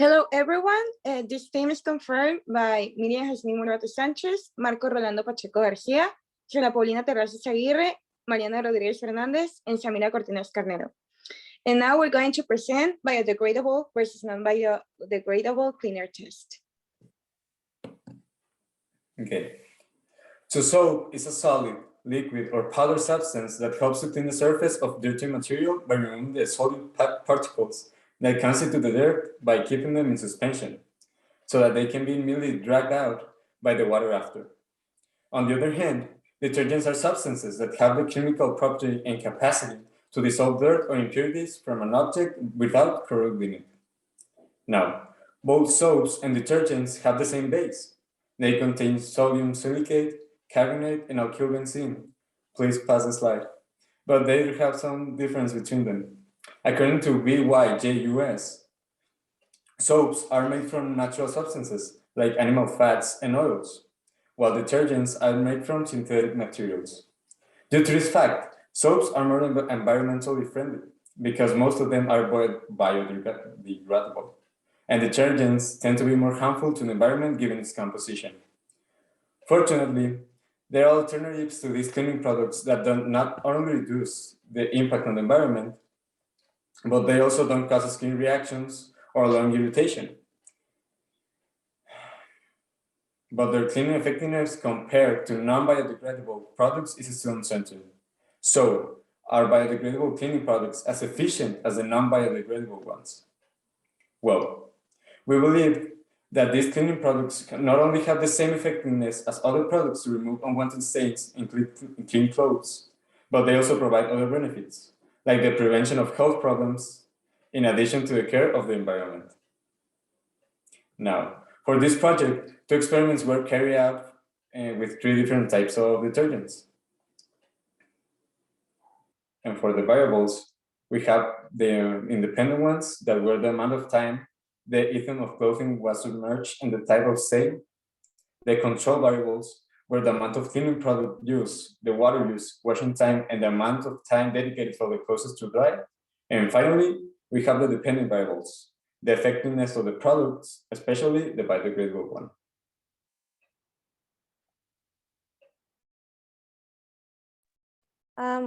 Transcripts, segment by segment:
Hello, everyone. This team is confirmed by Miriam Jasmine Morato Sánchez, Marco Rolando Pacheco García, Jana Paulina Terrazas Aguirre, Mariana Rodríguez Fernández, and Samira Cortines Carnero. And now we're going to present biodegradable versus non-biodegradable cleaner test. Okay. So soap is a solid, liquid, or powder substance that helps to clean the surface of dirty material by removing the solid particles that constitute the dirt by keeping them in suspension, so that they can be immediately dragged out by the water after. On the other hand, detergents are substances that have the chemical property and capacity to dissolve dirt or impurities from an object without corroding it. Now, both soaps and detergents have the same base. They contain sodium silicate, carbonate, and alkyl benzene. Please pass the slide. But they have some difference between them. According to BYJUS, soaps are made from natural substances like animal fats and oils, while detergents are made from synthetic materials. Due to this fact, soaps are more environmentally friendly because most of them are biodegradable, and detergents tend to be more harmful to the environment given its composition. Fortunately, there are alternatives to these cleaning products that do not only reduce the impact on the environment, but they also don't cause skin reactions or lung irritation. But their cleaning effectiveness compared to non-biodegradable products is still uncertain. So, are biodegradable cleaning products as efficient as the non-biodegradable ones? Well, we believe that these cleaning products can not only have the same effectiveness as other products to remove unwanted stains in clean clothes, but they also provide other benefits, like the prevention of health problems, in addition to the care of the environment. Now, for this project, 2 experiments were carried out with 3 different types of detergents. And for the variables, we have the independent ones that were the amount of time the item of clothing was submerged and the type of stain. The control variables were the amount of cleaning product use, the water use, washing time, and the amount of time dedicated for the clothes to dry. And finally, we have the dependent variables, the effectiveness of the products, especially the biodegradable one.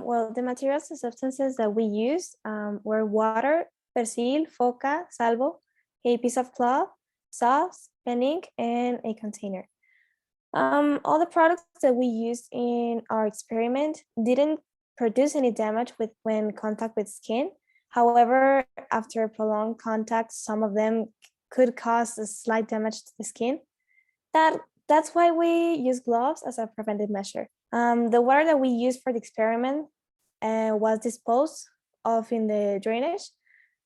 Well, the materials and substances that we used were water, persil, foca, salvo, a piece of cloth, sauce, pen ink, and a container. All the products that we used in our experiment didn't produce any damage when contact with skin. However, after prolonged contact, some of them could cause a slight damage to the skin. That's why we use gloves as a preventive measure. The water that we used for the experiment was disposed of in the drainage,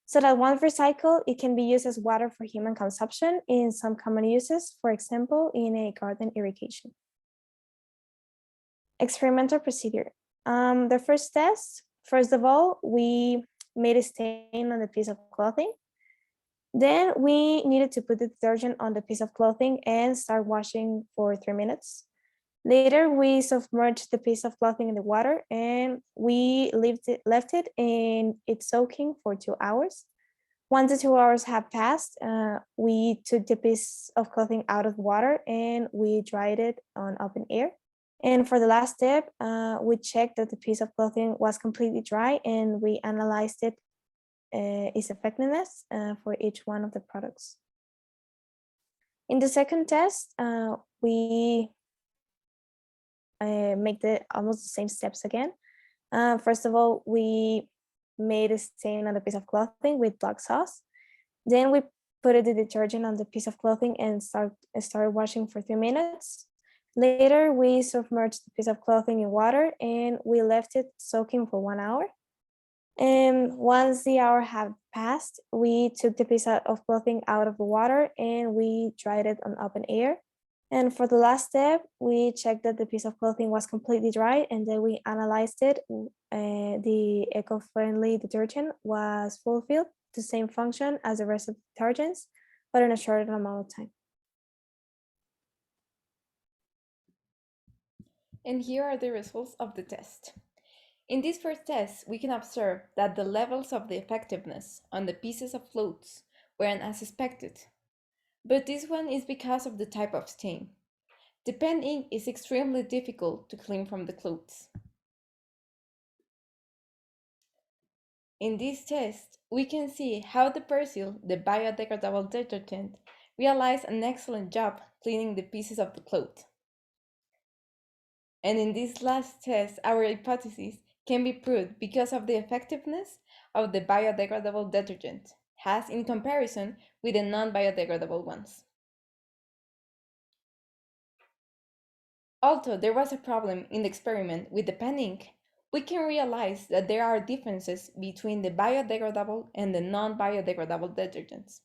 so that once recycled, it can be used as water for human consumption in some common uses, for example, in a garden irrigation. Experimental procedure. The first test, first of all, we made a stain on the piece of clothing. Then we needed to put the detergent on the piece of clothing and start washing for 3 minutes. Later, we submerged the piece of clothing in the water and we left it in its soaking for 2 hours. Once the 2 hours have passed, we took the piece of clothing out of the water and we dried it on open air. And for the last step, we checked that the piece of clothing was completely dry and we analyzed its effectiveness for each one of the products. In the second test, we make almost the same steps again. First of all, we made a stain on the piece of clothing with black sauce. Then we put the detergent on the piece of clothing and started washing for 3 minutes. Later, we submerged the piece of clothing in water and we left it soaking for 1 hour. And once the hour had passed, we took the piece of clothing out of the water and we dried it on open air. And for the last step, we checked that the piece of clothing was completely dry and then we analyzed it. The eco-friendly detergent was fulfilled the same function as the rest of the detergents, but in a shorter amount of time. And here are the results of the test. In this first test, we can observe that the levels of the effectiveness on the pieces of clothes weren't as expected. But this one is because of the type of stain. The pen ink is extremely difficult to clean from the clothes. In this test, we can see how the Persil, the biodegradable detergent, realized an excellent job cleaning the pieces of the cloth. And in this last test, our hypothesis can be proved because of the effectiveness of the biodegradable detergent has in comparison with the non-biodegradable ones. Although there was a problem in the experiment with the pen ink, we can realize that there are differences between the biodegradable and the non-biodegradable detergents.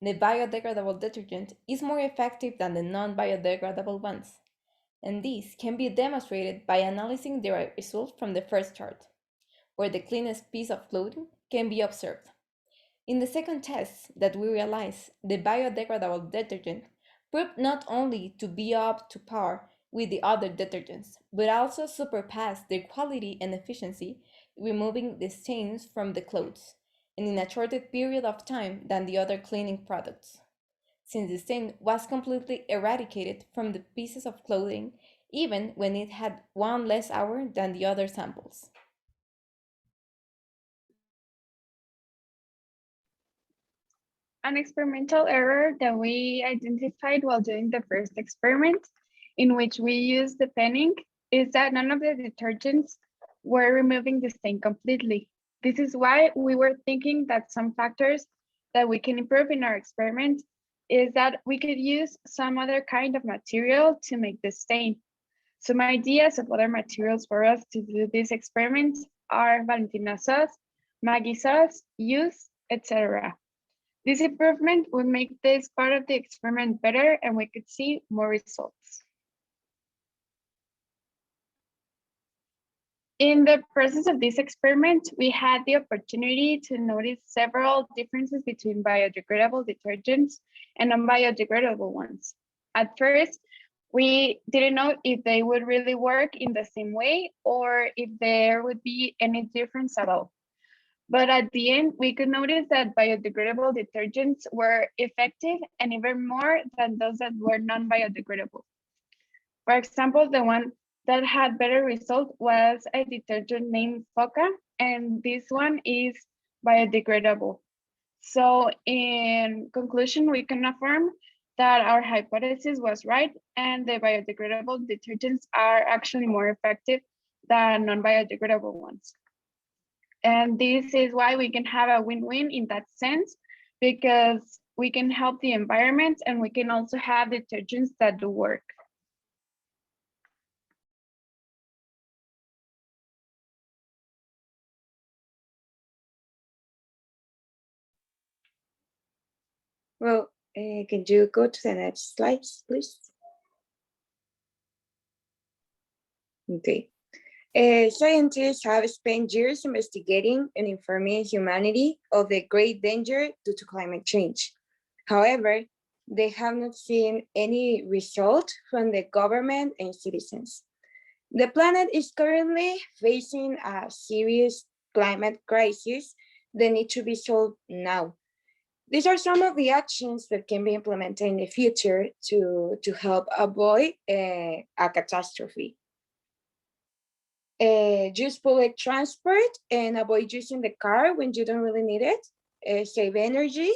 The biodegradable detergent is more effective than the non-biodegradable ones, and this can be demonstrated by analyzing the result from the first chart, where the cleanest piece of clothing can be observed. In the second test that we realized, the biodegradable detergent proved not only to be up to par with the other detergents, but also surpassed their quality and efficiency, removing the stains from the clothes, and in a shorter period of time than the other cleaning products, since the stain was completely eradicated from the pieces of clothing, even when it had one less hour than the other samples. An experimental error that we identified while doing the first experiment, in which we used the pen ink, is that none of the detergents were removing the stain completely. This is why we were thinking that some factors that we can improve in our experiment is that we could use some other kind of material to make the stain. Some ideas of other materials for us to do this experiment are Valentina sauce, Maggie sauce, use, etc. This improvement would make this part of the experiment better and we could see more results. In the process of this experiment, we had the opportunity to notice several differences between biodegradable detergents and non-biodegradable ones. At first, we didn't know if they would really work in the same way or if there would be any difference at all. But at the end, we could notice that biodegradable detergents were effective and even more than those that were non-biodegradable. For example, the one that had better result was a detergent named Foca, and this one is biodegradable. So in conclusion, we can affirm that our hypothesis was right and the biodegradable detergents are actually more effective than non-biodegradable ones. And this is why we can have a win-win in that sense, because we can help the environment and we can also have detergents that do work. Well, can you go to the next slides, please? Okay. Scientists have spent years investigating and informing humanity of the great danger due to climate change. However, they have not seen any result from the government and citizens. The planet is currently facing a serious climate crisis that needs to be solved now. These are some of the actions that can be implemented in the future to help avoid a catastrophe. Use public transport and avoid using the car when you don't really need it. Save energy,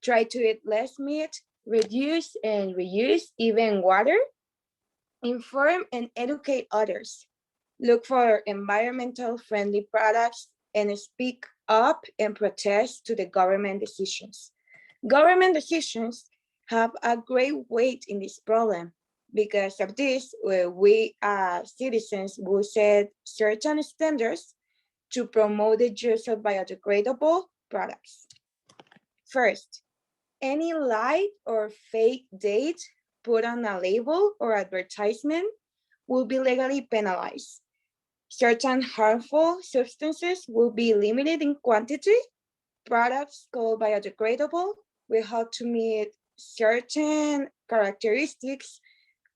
try to eat less meat, reduce and reuse even water. Inform and educate others. Look for environmental friendly products and speak up and protest to the government decisions. Government decisions have a great weight in this problem. Because of this, we as citizens will set certain standards to promote the use of biodegradable products. First, any lie or fake date put on a label or advertisement will be legally penalized. Certain harmful substances will be limited in quantity. Products called biodegradable will have to meet certain characteristics.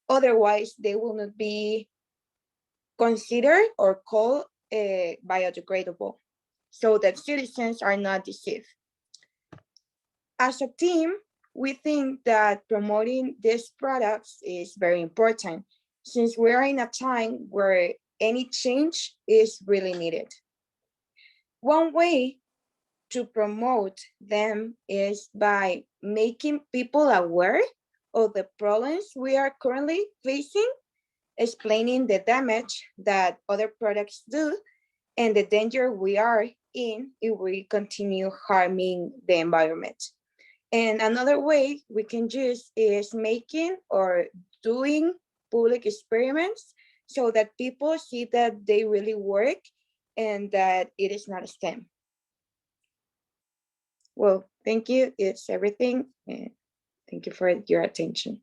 Otherwise, they will not be considered or called biodegradable, so that citizens are not deceived. As a team, we think that promoting these products is very important since we're in a time where any change is really needed. One way to promote them is by making people aware of the problems we are currently facing, explaining the damage that other products do, and the danger we are in if we continue harming the environment. And another way we can use is making or doing public experiments so that people see that they really work and that it is not a scam. Well, thank you. It's everything. And thank you for your attention.